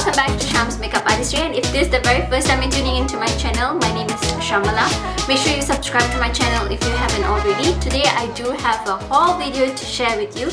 welcome back to Sham's Makeup Artistry, and if this is the very first time you're tuning into my channel, my name is Shamala. Make sure you subscribe to my channel if you haven't already. Today I do have a haul video to share with you.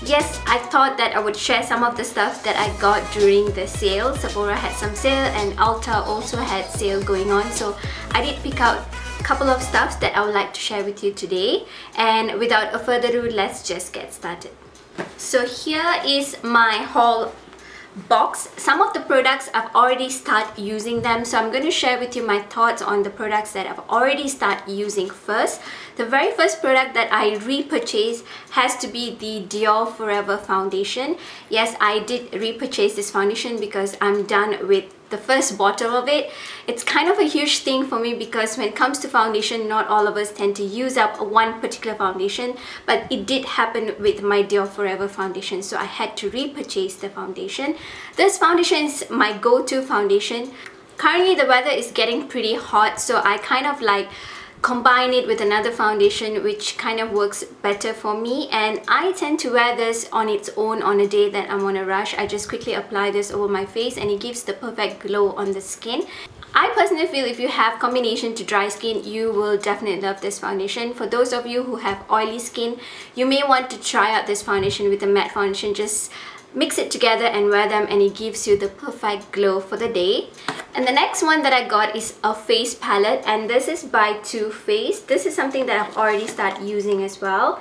Yes, I thought that I would share some of the stuff that I got during the sale. Sephora had some sale and Ulta also had sale going on, so I did pick out a couple of stuffs that I would like to share with you today. And without further ado, let's just get started. So here is my haul box. Some of the products I've already started using them, so I'm going to share with you my thoughts on the products that I've already started using first. The very first product that I repurchased has to be the Dior Forever foundation. Yes, I did repurchase this foundation because I'm done with the first bottle of it. It's kind of a huge thing for me because when it comes to foundation, not all of us tend to use up one particular foundation, but it did happen with my Dior Forever foundation, so I had to repurchase the foundation. This foundation is my go-to foundation. Currently the weather is getting pretty hot, so I kind of like combine it with another foundation which kind of works better for me, and I tend to wear this on its own on a day that I'm on a rush. I just quickly apply this over my face and it gives the perfect glow on the skin. I personally feel if you have combination to dry skin, you will definitely love this foundation. For those of you who have oily skin, you may want to try out this foundation with a matte foundation. Just mix it together and wear them and it gives you the perfect glow for the day. And the next one that I got is a face palette, and this is by Too Faced. This is something that I've already started using as well.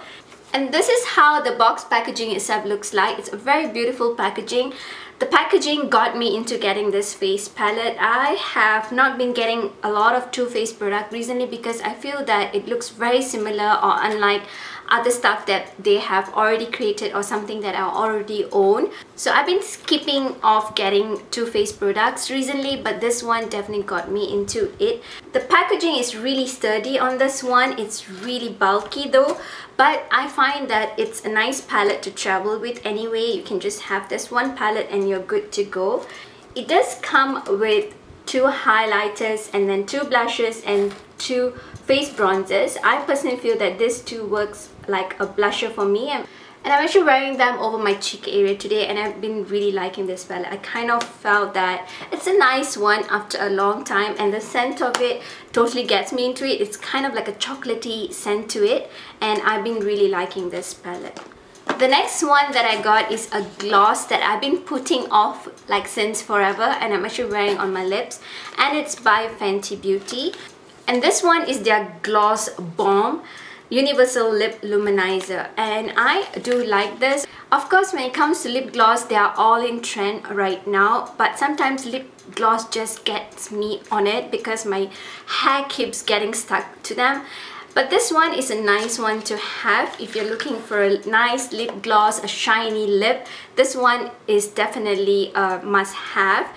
And this is how the box packaging itself looks like. It's a very beautiful packaging. The packaging got me into getting this face palette. I have not been getting a lot of Too Faced product recently because I feel that it looks very similar or unlike other stuff that they have already created or something that I already own. So I've been skipping off getting Too Faced products recently, but this one definitely got me into it. The packaging is really sturdy on this one. It's really bulky though, but I find that it's a nice palette to travel with anyway. You can just have this one palette and you're good to go. It does come with 2 highlighters and then 2 blushes and 2 face bronzers. I personally feel that this too works like a blusher for me, and I'm actually wearing them over my cheek area today, and I've been really liking this palette. I kind of felt that it's a nice one after a long time, and the scent of it totally gets me into it. It's kind of like a chocolatey scent to it, and I've been really liking this palette. The next one that I got is a gloss that I've been putting off like since forever, and I'm actually wearing on my lips, and it's by Fenty Beauty. And this one is their Gloss Balm Universal Lip Luminizer, and I do like this. Of course, when it comes to lip gloss, they are all in trend right now, but sometimes lip gloss just gets me on it because my hair keeps getting stuck to them. But this one is a nice one to have if you're looking for a nice lip gloss, a shiny lip. This one is definitely a must-have.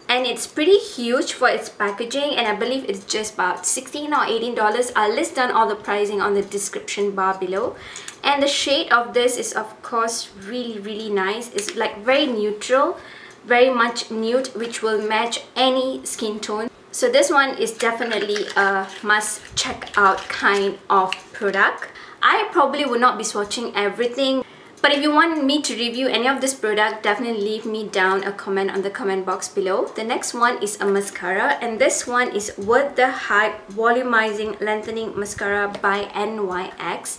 And it's pretty huge for its packaging, and I believe it's just about $16 or $18. I'll list down all the pricing on the description bar below. And the shade of this is of course really nice. It's like very neutral, very much nude, which will match any skin tone. So this one is definitely a must check out kind of product. I probably would not be swatching everything, but if you want me to review any of this product, definitely leave me down a comment on the comment box below. The next one is a mascara, and this one is Worth the Hype Volumizing Lengthening Mascara by NYX.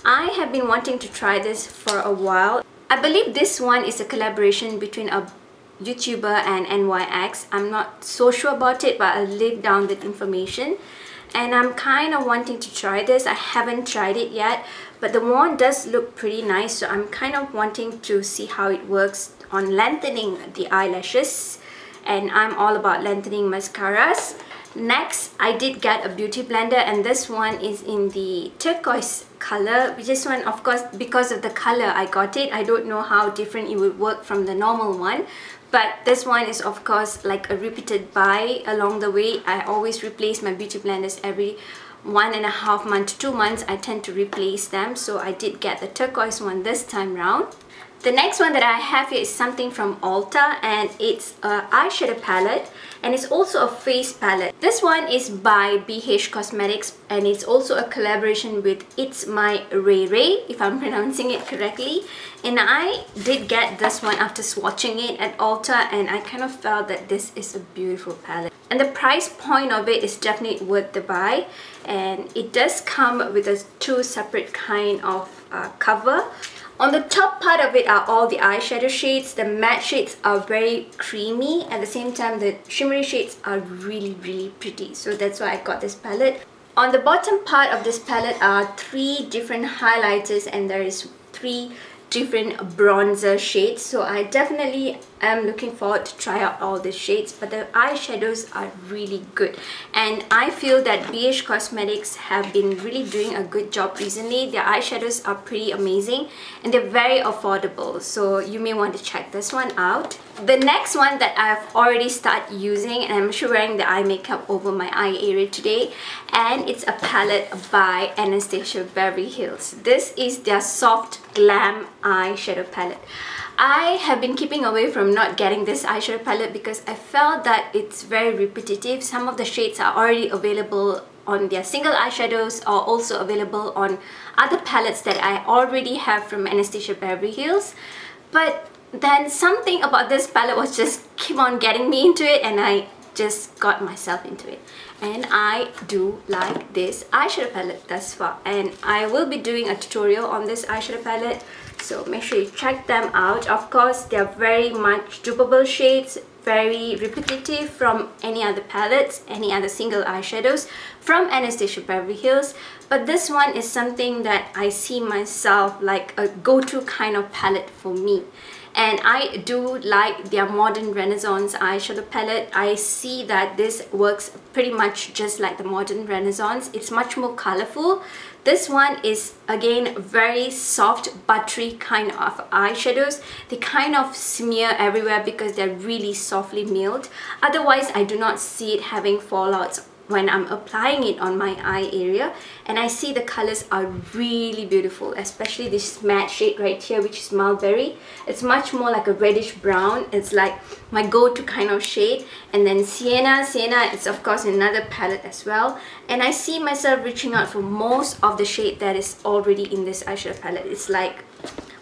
I have been wanting to try this for a while. I believe this one is a collaboration between a YouTuber and NYX. I'm not so sure about it, but I'll leave down the information. And I'm kind of wanting to try this. I haven't tried it yet, but the wand does look pretty nice, so I'm kind of wanting to see how it works on lengthening the eyelashes, and I'm all about lengthening mascaras. Next, I did get a beauty blender, and this one is in the turquoise color. This one, of course, because of the color I got it. I don't know how different it would work from the normal one, but this one is of course like a repeated buy along the way. I always replace my beauty blenders every 1.5 months to 2 months. I tend to replace them, so I did get the turquoise one this time round. The next one that I have here is something from Ulta, and it's an eyeshadow palette, and it's also a face palette. This one is by BH Cosmetics and it's also a collaboration with It's My Ray Ray, if I'm pronouncing it correctly. And I did get this one after swatching it at Ulta, and I kind of felt that this is a beautiful palette. And the price point of it is definitely worth the buy. And it does come with a two separate kind of cover. On the top part of it are all the eyeshadow shades. The matte shades are very creamy. At the same time, the shimmery shades are really pretty. So that's why I got this palette. On the bottom part of this palette are 3 different highlighters, and there is 3 different bronzer shades. So I definitely am looking forward to try out all the shades, but the eyeshadows are really good, and I feel that BH Cosmetics have been really doing a good job recently. Their eyeshadows are pretty amazing and they're very affordable, so you may want to check this one out. The next one that I've already started using, and I'm actually wearing the eye makeup over my eye area today, and it's a palette by Anastasia Beverly Hills. This is their soft glam eyeshadow palette. I have been keeping away from not getting this eyeshadow palette because I felt that it's very repetitive. Some of the shades are already available on their single eyeshadows, or also available on other palettes that I already have from Anastasia Beverly Hills. But then something about this palette was just keep on getting me into it, and I just got myself into it. And I do like this eyeshadow palette thus far, and I will be doing a tutorial on this eyeshadow palette, so make sure you check them out. Of course, they are very much dupable shades, very repetitive from any other palettes, any other single eyeshadows from Anastasia Beverly Hills, but this one is something that I see myself like a go-to kind of palette for me. And I do like their Modern Renaissance eyeshadow palette. I see that this works pretty much just like the Modern Renaissance. It's much more colorful. This one is again very soft, buttery kind of eyeshadows. They kind of smear everywhere because they're really softly milled. Otherwise, I do not see it having fallouts when I'm applying it on my eye area, and I see the colors are really beautiful, especially this matte shade right here, which is Mulberry. It's much more like a reddish brown. It's like my go-to kind of shade. And then Sienna is of course another palette as well, and I see myself reaching out for most of the shade that is already in this eyeshadow palette. It's like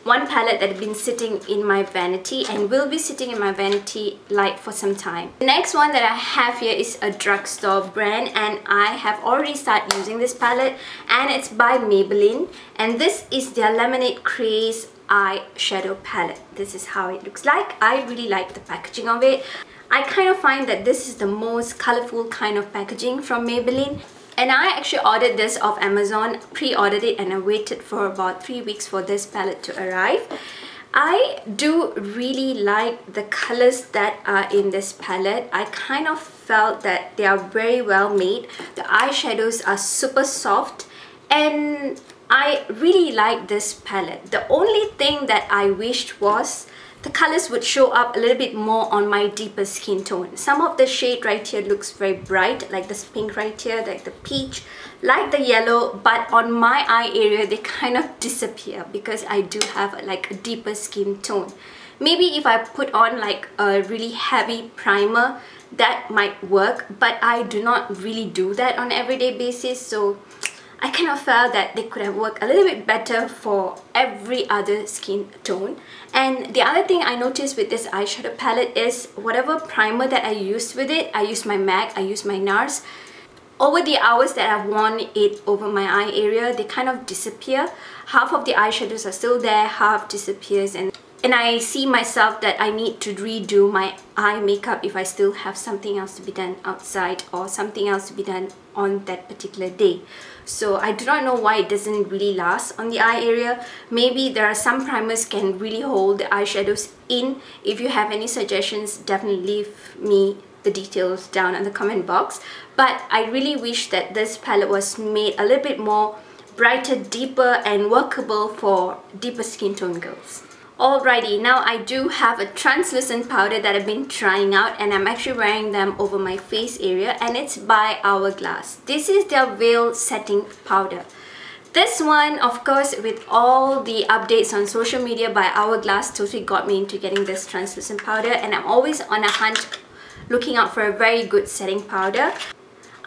one palette that has been sitting in my vanity and will be sitting in my vanity light for some time. The next one that I have here is a drugstore brand, and I have already started using this palette, and it's by Maybelline, and this is their Laminate Crease eyeshadow palette. This is how it looks like. I really like the packaging of it. I kind of find that this is the most colorful kind of packaging from Maybelline. And I actually ordered this off Amazon, pre-ordered it, and I waited for about 3 weeks for this palette to arrive. I do really like the colors that are in this palette. I kind of felt that they are very well made. The eyeshadows are super soft, and I really like this palette. The only thing that I wished was the colors would show up a little bit more on my deeper skin tone. Some of the shade right here looks very bright, like this pink right here, like the peach, like the yellow, but on my eye area they kind of disappear because I do have like a deeper skin tone. Maybe if I put on like a really heavy primer, that might work, but I do not really do that on an everyday basis, so I kind of felt that they could have worked a little bit better for every other skin tone. And the other thing I noticed with this eyeshadow palette is whatever primer that I used with it, I used my MAC, I used my NARS. Over the hours that I've worn it over my eye area, they kind of disappear. Half of the eyeshadows are still there, half disappears, and I see myself that I need to redo my eye makeup if I still have something else to be done outside or something else to be done on that particular day. So I do not know why it doesn't really last on the eye area. Maybe there are some primers can really hold the eyeshadows in. If you have any suggestions, definitely leave me the details down in the comment box. But I really wish that this palette was made a little bit more brighter, deeper, and workable for deeper skin tone girls. Alrighty, now I do have a translucent powder that I've been trying out, and I'm actually wearing them over my face area, and it's by Hourglass. This is their Veil Setting Powder. This one, of course, with all the updates on social media by Hourglass, totally got me into getting this translucent powder, and I'm always on a hunt looking out for a very good setting powder.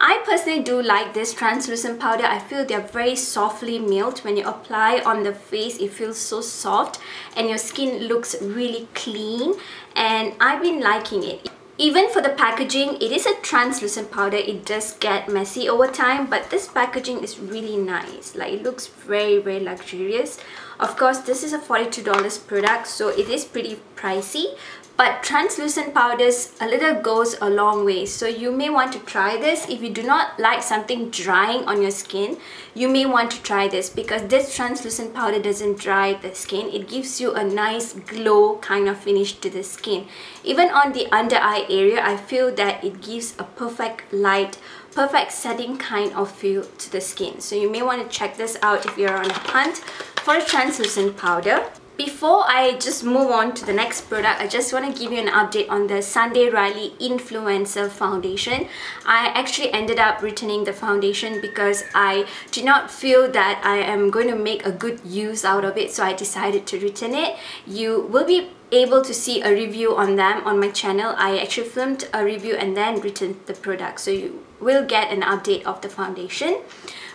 I personally do like this translucent powder. I feel they're very softly milled. When you apply on the face, it feels so soft and your skin looks really clean, and I've been liking it. Even for the packaging, it is a translucent powder. It does get messy over time, but this packaging is really nice. Like, it looks very, very luxurious. Of course, this is a $42 product, so it is pretty pricey. But translucent powders, a little goes a long way. So you may want to try this. If you do not like something drying on your skin, you may want to try this, because this translucent powder doesn't dry the skin. It gives you a nice glow kind of finish to the skin. Even on the under eye area, I feel that it gives a perfect light, perfect setting kind of feel to the skin. So you may want to check this out if you're on a hunt for a translucent powder. Before I just move on to the next product, I just want to give you an update on the Sunday Riley Influencer Foundation. I actually ended up returning the foundation because I did not feel that I am going to make a good use out of it, so I decided to return it. You will be able to see a review on them on my channel. I actually filmed a review and then returned the product, so you will get an update of the foundation.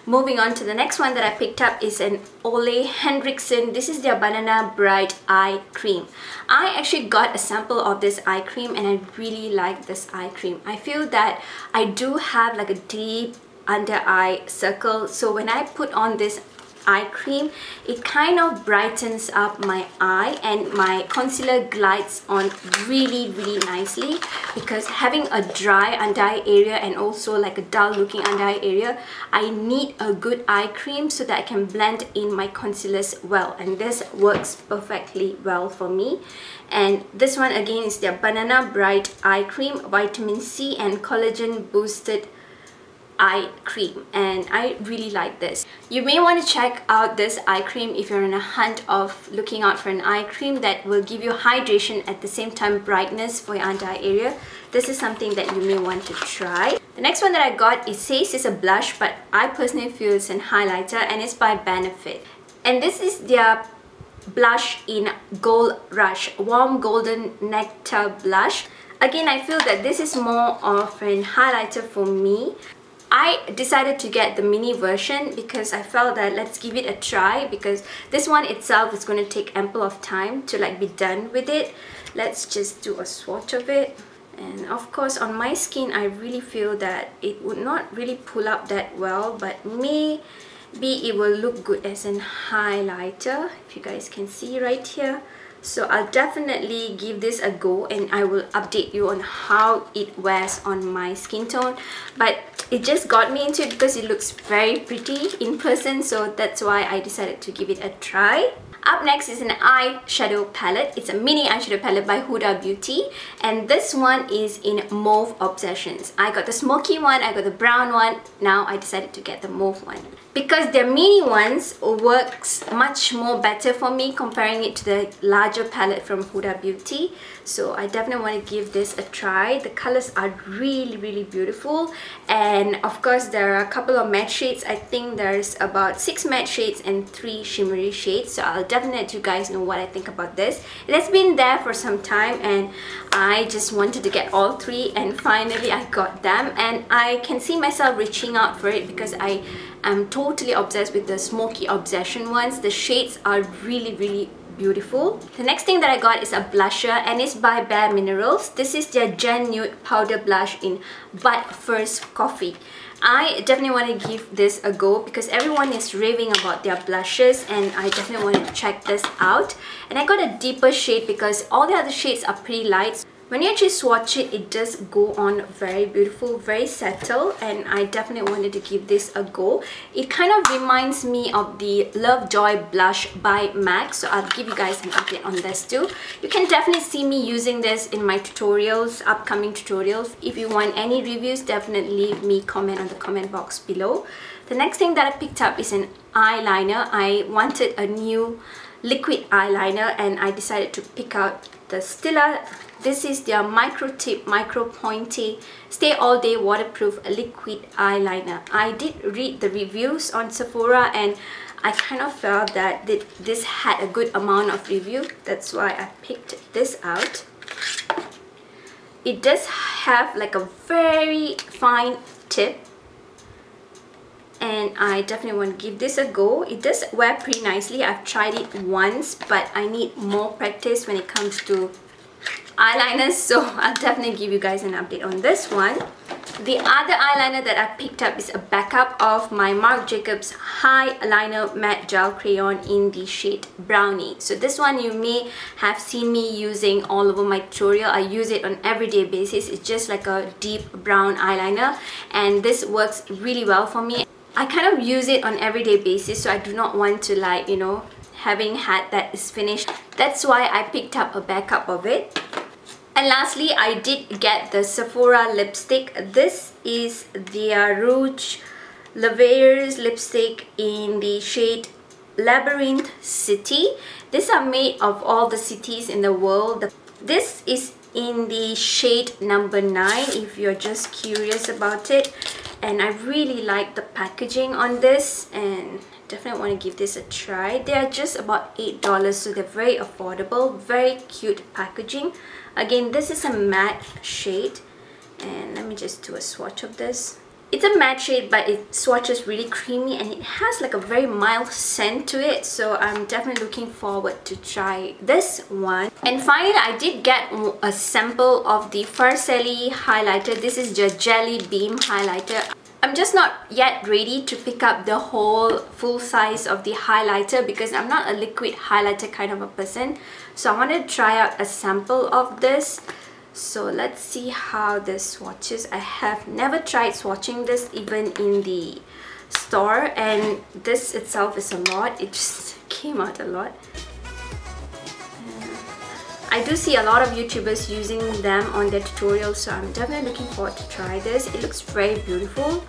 Moving on to the next one that I picked up is an Ole Henriksen. This is their Banana Bright Eye Cream. I actually got a sample of this eye cream and I really like this eye cream. I feel that I do have like a deep under eye circle, so when I put on this eye cream, it kind of brightens up my eye and my concealer glides on really, really nicely, because having a dry under eye area and also like a dull looking under eye area, I need a good eye cream so that I can blend in my concealers well, and this works perfectly well for me. And this one again is their Banana Bright Eye Cream, Vitamin C and Collagen Boosted Eye Cream, and I really like this. You may want to check out this eye cream if you're on a hunt of looking out for an eye cream that will give you hydration at the same time brightness for your under eye area. This is something that you may want to try. The next one that I got, it says it's a blush, but I personally feel it's an highlighter, and it's by Benefit. And this is their blush in Gold Rush, Warm Golden Nectar Blush. Again, I feel that this is more of an highlighter for me. I decided to get the mini version because I felt that let's give it a try, because this one itself is going to take ample of time to like be done with it. Let's just do a swatch of it. And of course on my skin I really feel that it would not really pull up that well, but maybe it will look good as an highlighter, if you guys can see right here. So I'll definitely give this a go and I will update you on how it wears on my skin tone. But it just got me into it because it looks very pretty in person, so that's why I decided to give it a try. Up next is an eyeshadow palette. It's a mini eyeshadow palette by Huda Beauty, and this one is in Mauve Obsessions. I got the smoky one, I got the brown one. Now I decided to get the mauve one because their mini ones works much more better for me comparing it to the larger palette from Huda Beauty. So I definitely want to give this a try. The colors are really, really beautiful, and of course there are a couple of matte shades. I think there's about 6 matte shades and 3 shimmery shades, so I'll definitely let you guys know what I think about this. It has been there for some time and I just wanted to get all 3, and finally I got them, and I can see myself reaching out for it because I am totally obsessed with the Smoky Obsession ones. The shades are really, really beautiful. The next thing that I got is a blusher, and it's by Bare Minerals. This is their Gen Nude Powder Blush in But First Coffee. I definitely want to give this a go because everyone is raving about their blushes, and I definitely want to check this out. And I got a deeper shade because all the other shades are pretty light. When you actually swatch it, it does go on very beautiful, very subtle, and I definitely wanted to give this a go. It kind of reminds me of the Lovejoy blush by MAC, so I'll give you guys an update on this too. You can definitely see me using this in my tutorials, upcoming tutorials. If you want any reviews, definitely leave me comment on the comment box below. The next thing that I picked up is an eyeliner. I wanted a new liquid eyeliner and I decided to pick out the Stila. This is their Micro Tip Micro Pointy Stay All Day Waterproof Liquid Eyeliner. I did read the reviews on Sephora and I kind of felt that this had a good amount of review. That's why I picked this out. it does have like a very fine tip, and I definitely want to give this a go. It does wear pretty nicely. I've tried it once, but I need more practice when it comes to eyeliners, so I'll definitely give you guys an update on this one. The other eyeliner that I picked up is a backup of my Marc Jacobs High Liner Matte Gel Crayon in the shade Brownie. So this one you may have seen me using all over my tutorial. I use it on everyday basis. It's just like a deep brown eyeliner, and this works really well for me. I kind of use it on everyday basis, so I do not want to, like, you know, having had that is finished. That's why I picked up a backup of it. And lastly, I did get the Sephora lipstick. This is their Rouge Lavaiers lipstick in the shade Labyrinth City. These are made of all the cities in the world. This is in the shade number 9 if you're just curious about it. And I really like the packaging on this, and definitely want to give this a try. They are just about $8, so they're very affordable. Very cute packaging. Again, this is a matte shade, and let me just do a swatch of this. It's a matte shade, but it swatches really creamy, and it has like a very mild scent to it, so I'm definitely looking forward to try this one. And finally, I did get a sample of the Farcelli highlighter. This is the Jelly Beam highlighter. I'm just not yet ready to pick up the whole full size of the highlighter because I'm not a liquid highlighter kind of a person. So I want to try out a sample of this. So let's see how this swatches. I have never tried swatching this even in the store, and this itself is a lot. It just came out a lot. I do see a lot of YouTubers using them on their tutorials, so I'm definitely looking forward to try this. It looks very beautiful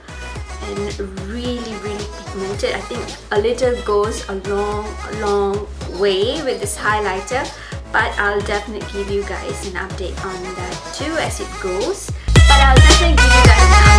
and really pigmented. I think a little goes a long way with this highlighter, but I'll definitely give you guys an update on that too as it goes. But I'll definitely give you guys an update